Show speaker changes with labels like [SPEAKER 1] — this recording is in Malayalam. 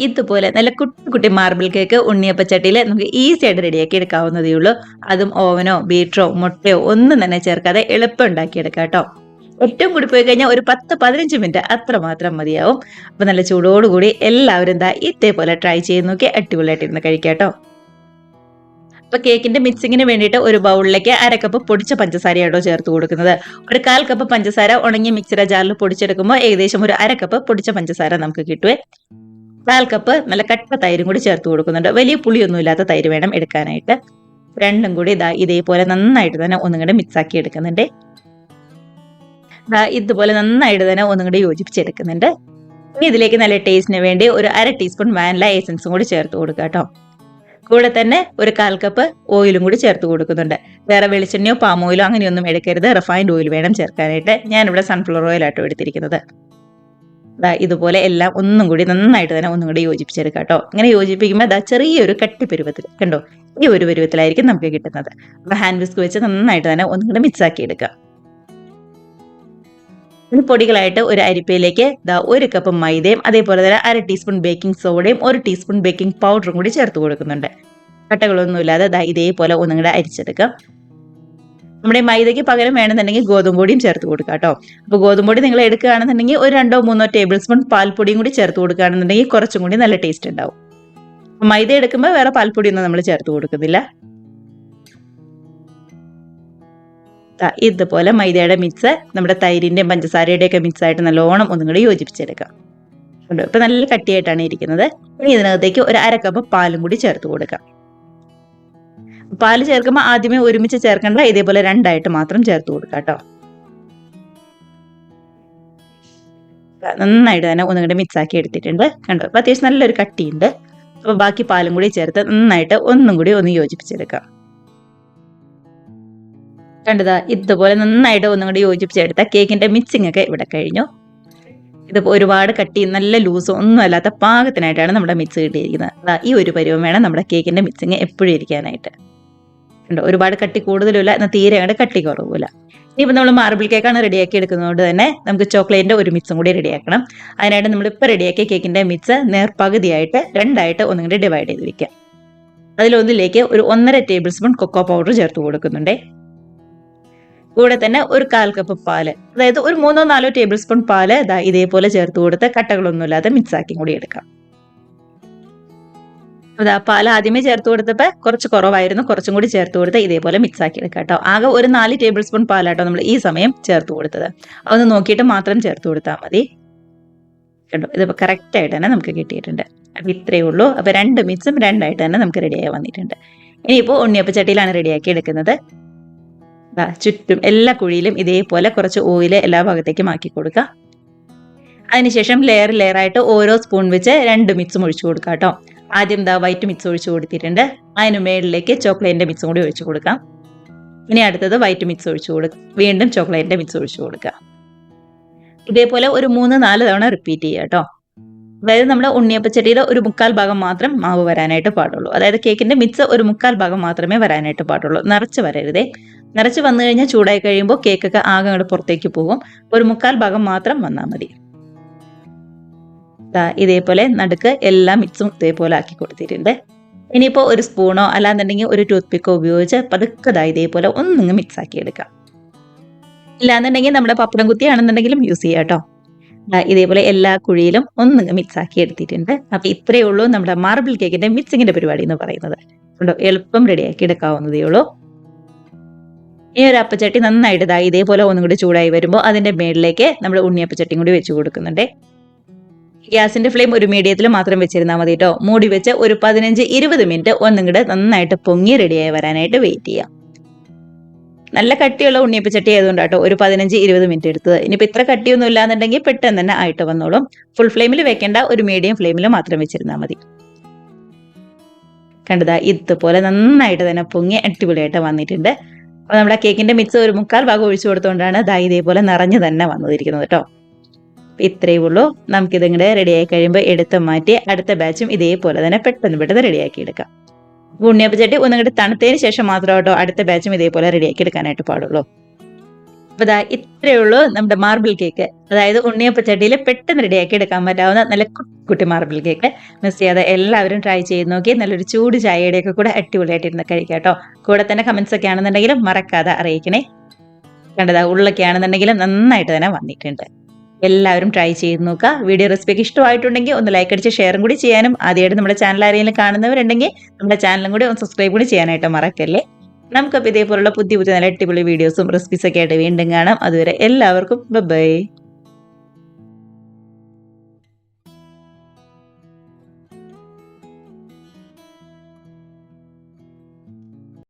[SPEAKER 1] ഇതുപോലെ നല്ല കുട്ടി കുട്ടി മാർബിൾ കേക്ക് ഉണ്ണിയപ്പച്ചട്ടിയിൽ നമുക്ക് ഈസി ആയിട്ട് റെഡിയാക്കി എടുക്കാവുന്നതേ ഉള്ളൂ. അതും ഓവനോ ബീറ്ററോ മുട്ടയോ ഒന്നും തന്നെ ചേർക്കാതെ എളുപ്പം ഉണ്ടാക്കിയെടുക്കാം കേട്ടോ. ഏറ്റവും കൂടി പോയി കഴിഞ്ഞാൽ ഒരു 10-15 മിനിറ്റ് അത്ര മാത്രം മതിയാവും. അപ്പൊ നല്ല ചൂടോടുകൂടി എല്ലാവരും ഇതേപോലെ ട്രൈ ചെയ്ത് നോക്കി അടിപൊളിയായിട്ടിരുന്ന് കഴിക്കാം കേട്ടോ. അപ്പൊ കേക്കിന്റെ മിക്സിങ്ങിന് വേണ്ടിയിട്ട് ഒരു ബൗളിലേക്ക് 1/2 കപ്പ് പൊടിച്ച പഞ്ചസാരയാണോ ചേർത്ത് കൊടുക്കുന്നത്. ഒരു 1/4 കപ്പ് പഞ്ചസാര ഉണങ്ങിയ മിക്സിയുടെ ജാറിൽ പൊടിച്ചെടുക്കുമ്പോൾ ഏകദേശം ഒരു 1/2 കപ്പ് പൊടിച്ച പഞ്ചസാര നമുക്ക് കിട്ടുവേ. 1/4 കപ്പ് നല്ല കട്ട തൈരും കൂടി ചേർത്ത് കൊടുക്കുന്നുണ്ട്. വലിയ പുളിയൊന്നും ഇല്ലാത്ത തൈര് വേണം എടുക്കാനായിട്ട്. രണ്ടും കൂടി ഇതേപോലെ നന്നായിട്ട് തന്നെ ഒന്നും കൂടെ മിക്സ് ആക്കി എടുക്കുന്നുണ്ട്. ഇതുപോലെ നന്നായിട്ട് തന്നെ ഒന്നും കൂടി യോജിപ്പിച്ചെടുക്കുന്നുണ്ട്. ഇനി ഇതിലേക്ക് നല്ല ടേസ്റ്റിന് വേണ്ടി ഒരു 1/2 ടീസ്പൂൺ വാനില എസൻസും കൂടി ചേർത്ത് കൊടുക്കുക കേട്ടോ. കൂടെ തന്നെ ഒരു 1/4 കപ്പ് ഓയിലും കൂടി ചേർത്ത് കൊടുക്കുന്നുണ്ട്. വേറെ വെളിച്ചെണ്ണയോ പാം ഓയിലോ അങ്ങനെയൊന്നും എടുക്കരുത്. റിഫൈൻഡ് ഓയിൽ വേണം ചേർക്കാനായിട്ട്. ഞാനിവിടെ സൺഫ്ലവർ ഓയിലാട്ടോ എടുത്തിരിക്കുന്നത്. ഇതുപോലെ എല്ലാം ഒന്നും കൂടി നന്നായിട്ട് തന്നെ ഒന്നും കൂടി യോജിപ്പിച്ചെടുക്കാം കേട്ടോ. ഇങ്ങനെ യോജിപ്പിക്കുമ്പോൾ ചെറിയൊരു കട്ടിപ്പരുവത്തിൽ കണ്ടോ, ഈ ഒരു പരുവത്തിലായിരിക്കും നമുക്ക് കിട്ടുന്നത്. അപ്പൊ ഹാൻഡ് വിസ്ക് വെച്ച് നന്നായിട്ട് തന്നെ ഒന്നും കൂടി മിക്സ് ആക്കി എടുക്കാം. ഇനി പൊടികളായിട്ട് ഒരു അരിപ്പയിലേക്ക് 1 കപ്പ് മൈദയും അതേപോലെ തന്നെ 1/2 ടീസ്പൂൺ ബേക്കിംഗ് സോഡയും 1 ടീസ്പൂൺ ബേക്കിംഗ് പൗഡറും കൂടി ചേർത്ത് കൊടുക്കുന്നുണ്ട്. കട്ടകളൊന്നുമില്ലാതെ ഇതേപോലെ ഒന്നും കൂടെ അരിച്ചെടുക്കാം. നമ്മുടെ മൈദയ്ക്ക് പകരം വേണമെന്നുണ്ടെങ്കിൽ ഗോതമ്പ് പൊടിയും ചേർത്ത് കൊടുക്കാം കേട്ടോ. അപ്പോൾ ഗോതമ്പ് പൊടി നിങ്ങൾ എടുക്കുകയാണെന്നുണ്ടെങ്കിൽ ഒരു 2-3 ടേബിൾ സ്പൂൺ പാൽപ്പൊടിയും കൂടി ചേർത്ത് കൊടുക്കുകയാണെന്നുണ്ടെങ്കിൽ കുറച്ചും കൂടി നല്ല ടേസ്റ്റ് ഉണ്ടാവും. മൈദ എടുക്കുമ്പോൾ വേറെ പാൽപ്പൊടിയൊന്നും നമ്മൾ ചേർത്ത് കൊടുക്കുന്നില്ല. ഇതുപോലെ മൈദയുടെ മിക്സ് നമ്മുടെ തൈരിന്റെയും പഞ്ചസാരയുടെയും ഒക്കെ മിക്സ് ആയിട്ട് നല്ലോണം ഒന്നും കൂടി യോജിപ്പിച്ചെടുക്കാം. ഇപ്പൊ നല്ല കട്ടിയായിട്ടാണ് ഇരിക്കുന്നത്. ഇനി ഇതിനകത്തേക്ക് ഒരു 1/2 കപ്പ് പാലും കൂടി ചേർത്ത് കൊടുക്കാം. പാല് ചേർക്കുമ്പോൾ ആദ്യമേ ഒരുമിച്ച് ചേർക്കേണ്ട, ഇതേപോലെ രണ്ടായിട്ട് മാത്രം ചേർത്ത് കൊടുക്കാം കേട്ടോ. നന്നായിട്ട് തന്നെ ഒന്നും കൂടി മിക്സ് ആക്കി എടുത്തിട്ടുണ്ട്. കണ്ടോ, അപ്പൊ അത്യാവശ്യം നല്ലൊരു കട്ടിയുണ്ട്. അപ്പൊ ബാക്കി പാലും കൂടി ചേർത്ത് നന്നായിട്ട് ഒന്നും കൂടി ഒന്ന് യോജിപ്പിച്ചെടുക്കാം. കണ്ടതാ, ഇതുപോലെ നന്നായിട്ട് ഒന്നും കൂടി യോജിപ്പിച്ചെടുത്ത കേക്കിന്റെ മിക്സിംഗ് ഒക്കെ ഇവിടെ കഴിഞ്ഞു. ഇതിപ്പോൾ ഒരുപാട് കട്ടി നല്ല ലൂസോ ഒന്നും അല്ലാത്ത പാകത്തിനായിട്ടാണ് നമ്മുടെ മിക്സ് കിട്ടിയിരിക്കുന്നത്. ഈ ഒരു പരുവം വേണം നമ്മുടെ കേക്കിന്റെ മിക്സിങ് എപ്പോഴും ഇരിക്കാനായിട്ട്. കണ്ടോ, ഒരുപാട് കട്ടി കൂടുതലുമില്ല, എന്നാൽ തീരെ അങ്ങോട്ട് കട്ടി കുറവില്ല. ഇനിയിപ്പോൾ നമ്മൾ മാർബിൾ കേക്കാണ് റെഡിയാക്കി എടുക്കുന്നതുകൊണ്ട് തന്നെ നമുക്ക് ചോക്ലേറ്റിന്റെ ഒരു മിക്സും കൂടി റെഡിയാക്കണം. അതിനായിട്ട് നമ്മളിപ്പോൾ റെഡിയാക്കിയ കേക്കിന്റെ മിക്സ് നേർപകുതിയായിട്ട് രണ്ടായിട്ട് ഒന്നും കൂടി ഡിവൈഡ് ചെയ്ത് വെക്കാം. അതിലൊന്നിലേക്ക് ഒരു 1.5 ടേബിൾ സ്പൂൺ കൊക്കോ പൗഡർ ചേർത്ത് കൊടുക്കുന്നുണ്ട്. കൂടെ തന്നെ ഒരു 1/4 കപ്പ് പാല്, അതായത് ഒരു 3-4 ടേബിൾ സ്പൂൺ പാല് ഇതേപോലെ ചേർത്ത് കൊടുത്ത് കട്ടകളൊന്നുമില്ലാതെ മിക്സ് ആക്കി കൂടി എടുക്കാം. പാൽ ആദ്യമേ ചേർത്ത് കൊടുത്തപ്പോൾ കുറച്ച് കുറവായിരുന്നു, കുറച്ചും കൂടി ചേർത്ത് കൊടുത്ത് ഇതേപോലെ മിക്സ് ആക്കി എടുക്കാം കേട്ടോ. ആകെ ഒരു 4 ടേബിൾ സ്പൂൺ പാലാട്ടോ നമ്മൾ ഈ സമയം ചേർത്ത് കൊടുത്തത്. അതൊന്ന് നോക്കിയിട്ട് മാത്രം ചേർത്ത് കൊടുത്താൽ മതി. കേട്ടോ, ഇതിപ്പോൾ കറക്റ്റ് ആയിട്ട് തന്നെ നമുക്ക് കിട്ടിയിട്ടുണ്ട്. അപ്പം ഇത്രയേ ഉള്ളൂ. അപ്പോൾ 2 മിക്സും രണ്ടായിട്ട് തന്നെ നമുക്ക് റെഡിയായി വന്നിട്ടുണ്ട്. ഇനിയിപ്പോൾ ഉണ്ണിയപ്പച്ചട്ടിയിലാണ് റെഡിയാക്കി എടുക്കുന്നത്. ചുറ്റും എല്ലാ കുഴിയിലും ഇതേപോലെ കുറച്ച് ഓയിൽ എല്ലാ ഭാഗത്തേക്കും ആക്കി കൊടുക്കുക. അതിനുശേഷം ലെയർ ആയിട്ട് ഓരോ സ്പൂൺ വെച്ച് 2 മിക്സും ഒഴിച്ചു കൊടുക്കുക കേട്ടോ. ആദ്യം വൈറ്റ് മിക്സ് ഒഴിച്ചു കൊടുത്തിട്ടുണ്ട്. അതിന് മേളിലേക്ക് ചോക്ലേറ്റിന്റെ മിക്സും കൂടി ഒഴിച്ചു കൊടുക്കാം. ഇനി അടുത്തത് വൈറ്റ് മിക്സ് ഒഴിച്ചു കൊടുക്കുക. വീണ്ടും ചോക്ലേറ്റിന്റെ മിക്സ് ഒഴിച്ചു കൊടുക്കുക. ഇതേപോലെ ഒരു 3-4 തവണ റിപ്പീറ്റ് ചെയ്യുക കേട്ടോ. അതായത് നമ്മുടെ ഉണ്ണിയപ്പച്ചട്ടിയുടെ ഒരു 1/4 ഭാഗം മാത്രം മാവ് വരാനായിട്ട് പാടുള്ളൂ. അതായത് കേക്കിന്റെ മിക്സ് ഒരു 1/4 ഭാഗം മാത്രമേ വരാനായിട്ട് പാടുള്ളൂ. നിറച്ച് വരരുതേ. നിറച്ച് വന്നു കഴിഞ്ഞാൽ ചൂടായി കഴിയുമ്പോൾ കേക്കൊക്കെ ആകെ അങ്ങോട്ട് പുറത്തേക്ക് പോകും. ഒരു 1/4 ഭാഗം മാത്രം വന്നാൽ മതി. ഇതേപോലെ നടുക്ക് എല്ലാ മിക്സും ഇതേപോലെ ആക്കി കൊടുത്തിട്ടുണ്ട്. ഇനിയിപ്പോൾ ഒരു സ്പൂണോ അല്ലാന്നുണ്ടെങ്കിൽ ഒരു ടൂത്ത് പിക്കോ ഉപയോഗിച്ച് പതുക്കെ ഇതേപോലെ ഒന്നിങ്ങ് മിക്സ് ആക്കി എടുക്കാം. ഇല്ലാന്നുണ്ടെങ്കിൽ നമ്മുടെ പപ്പടം കുത്തിയാണെന്നുണ്ടെങ്കിലും യൂസ് ചെയ്യാം കേട്ടോ. ഇതേപോലെ എല്ലാ കുഴിയിലും ഒന്നിങ്ങ് മിക്സ് ആക്കി എടുത്തിട്ടുണ്ട്. അപ്പൊ ഇത്രയേ ഉള്ളൂ നമ്മുടെ മാർബിൾ കേക്കിന്റെ മിക്സിങ്ങിന്റെ പരിപാടി എന്ന് പറയുന്നത്. എളുപ്പം റെഡിയാക്കി എടുക്കാവുന്നതേ ഉള്ളൂ. ഈ ഒരു അപ്പച്ചട്ടി നന്നായിട്ട് ഇതേപോലെ ഒന്നും കൂടി ചൂടായി വരുമ്പോൾ അതിന്റെ മേളിലേക്ക് നമ്മൾ ഉണ്ണിയപ്പച്ചട്ടിയും കൂടി വെച്ച് കൊടുക്കുന്നുണ്ട്. ഗ്യാസിന്റെ ഫ്ലെയിം ഒരു മീഡിയത്തിൽ മാത്രം വെച്ചിരുന്നാൽ മതി കേട്ടോ. മൂടി വെച്ച് ഒരു 15-20 മിനിറ്റ് ഒന്നും കൂടെ നന്നായിട്ട് പൊങ്ങി റെഡിയായി വരാനായിട്ട് വെയിറ്റ് ചെയ്യാം. നല്ല കട്ടിയുള്ള ഉണ്ണിയപ്പച്ചട്ടി ആയതുകൊണ്ടാട്ടോ ഒരു 15-20 മിനിറ്റ് എടുത്തത്. ഇനിയിപ്പോൾ ഇത്ര കട്ടിയൊന്നും ഇല്ലാന്നുണ്ടെങ്കിൽ പെട്ടെന്ന് തന്നെ ആയിട്ട് വന്നോളും. ഫുൾ ഫ്ലെയിമിൽ വെക്കേണ്ട, ഒരു മീഡിയം ഫ്ലെയിമിൽ മാത്രം വെച്ചിരുന്നാൽ മതി. കണ്ടതാ, ഇതുപോലെ നന്നായിട്ട് തന്നെ പൊങ്ങി അടിപൊളിയായിട്ട് വന്നിട്ടുണ്ട്. അപ്പോൾ നമ്മുടെ കേക്കിന്റെ മിക്സ് ഒരു 1/4 ഭാഗം ഒഴിച്ചു കൊടുത്തുകൊണ്ടാണ് ഇതേപോലെ നിറഞ്ഞു തന്നെ വന്നിരിക്കുന്നത് കേട്ടോ. ഇത്രയേ ഉള്ളൂ. നമുക്കിതിങ്ങനെ റെഡിയായി കഴിയുമ്പോൾ എടുത്ത് മാറ്റി അടുത്ത ബാച്ചും ഇതേപോലെ തന്നെ പെട്ടെന്ന് റെഡിയാക്കി എടുക്കാം. ഉണ്ണിയപ്പച്ചട്ടി ഒന്നും കൂടി തണുത്തതിന് ശേഷം മാത്രം കേട്ടോ അടുത്ത ബാച്ചും ഇതേപോലെ റെഡിയാക്കി എടുക്കാനായിട്ട് പാടുള്ളൂ. അപ്പോൾ ദാ ഇത്രയേ ഉള്ളൂ നമ്മുടെ മാർബിൾ കേക്ക്. അതായത് ഉണ്ണിയപ്പച്ചട്ടിയിൽ പെട്ടെന്ന് റെഡിയാക്കി എടുക്കാൻ പറ്റാവുന്ന നല്ല കുട്ടി മാർബിൾ കേക്ക്. മിസ് ചെയ്യാതെ എല്ലാവരും ട്രൈ ചെയ്ത് നോക്കി. നല്ലൊരു ചൂട് ചായയുടെയൊക്കെ കൂടെ അടിപൊളിയായിട്ട് ഇരുന്ന് കഴിക്കാം കേട്ടോ. കൂടെ തന്നെ കമൻസ് ഒക്കെ ആണെന്നുണ്ടെങ്കിലും മറക്കാതെ അറിയിക്കണേ. കണ്ടതാ ഉള്ളൊക്കെ ആണെന്നുണ്ടെങ്കിലും നന്നായിട്ട് തന്നെ വന്നിട്ടുണ്ട്. എല്ലാവരും ട്രൈ ചെയ്ത് നോക്കുക. വീഡിയോ റെസിപ്പിയൊക്കെ ഇഷ്ടമായിട്ടുണ്ടെങ്കിൽ ഒന്ന് ലൈക്ക് അടിച്ച് ഷെയറും കൂടി ചെയ്യാനും, ആദ്യമായിട്ട് നമ്മുടെ ചാനൽ ആരെങ്കിലും കാണുന്നവരുണ്ടെങ്കിൽ നമ്മുടെ ചാനലും കൂടി ഒന്ന് സബ്സ്ക്രൈബ് കൂടി ചെയ്യാനായിട്ട് മറക്കല്ലേ. നമുക്കപ്പോൾ ഇതേപോലുള്ള പുതിയ നല്ല അടിപൊളി വീഡിയോസും റെസിപ്പീസൊക്കെ ആയിട്ട് വീണ്ടും കാണാം. അതുവരെ എല്ലാവർക്കും ബൈ.